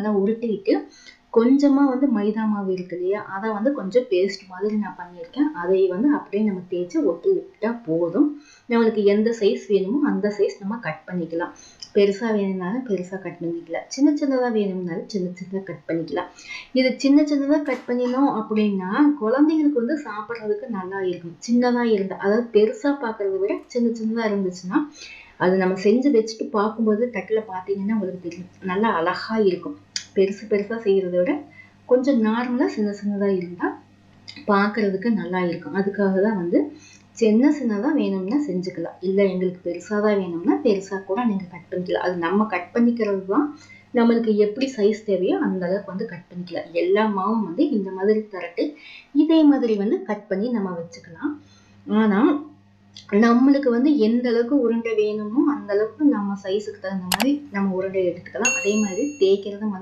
நல்லா உருட்டிட்டு கொஞ்சமா வந்து மைதா மாவு இருக்கு இல்லையா, அதை வந்து கொஞ்சம் பேஸ்ட் மாதிரி நான் பண்ணியிருக்கேன். அதை வந்து அப்படியே நம்ம தேய்ச்சி ஒட்டி விட்டா போதும். நம்மளுக்கு எந்த சைஸ் வேணுமோ அந்த சைஸ் நம்ம கட் பண்ணிக்கலாம். பெருசா வேணும்னாலும் பெருசா கட் பண்ணிக்கலாம், சின்ன சின்னதா வேணும்னாலும் சின்ன சின்னதா கட் பண்ணிக்கலாம். இது சின்ன சின்னதா கட் பண்ணினோம் அப்படின்னா குழந்தைங்களுக்கு வந்து சாப்பிட்றதுக்கு நல்லா இருக்கும். சின்னதா இருந்தா, அதாவது பெருசா பார்க்கறத விட சின்ன சின்னதா இருந்துச்சுன்னா அது நம்ம செஞ்சு வச்சுட்டு பார்க்கும்போது தட்டுல பார்த்தீங்கன்னா உங்களுக்கு தெரியும், நல்லா அழகா இருக்கும். பெருசு பெருசா செய்யறத விட கொஞ்சம் நார்மலா சின்ன சின்னதா இருந்தா பார்க்கறதுக்கு நல்லா இருக்கும். அதுக்காக தான் வந்து சின்ன சின்னதா வேணும்னா செஞ்சுக்கலாம். இல்லை எங்களுக்கு பெருசாதான் வேணும்னா பெருசா கூட நீங்க கட் பண்ணிக்கலாம். அது நம்ம கட் பண்ணிக்கிறது தான். நம்மளுக்கு எப்படி சைஸ் தேவையோ அந்த அளவுக்கு வந்து கட் பண்ணிக்கலாம். எல்லா மாவும் வந்து இந்த மாதிரி தரட்டு இதே மாதிரி வந்து கட் பண்ணி நம்ம வச்சுக்கலாம். ஆனா நம்மளுக்கு வந்து எந்த அளவுக்கு உருண்டை வேணுமோ அந்த அளவுக்கு நம்ம சைஸுக்கு தகுந்த மாதிரி நம்ம உருண்டை எடுத்துக்கலாம். அதே மாதிரி தேய்க்கிறதும்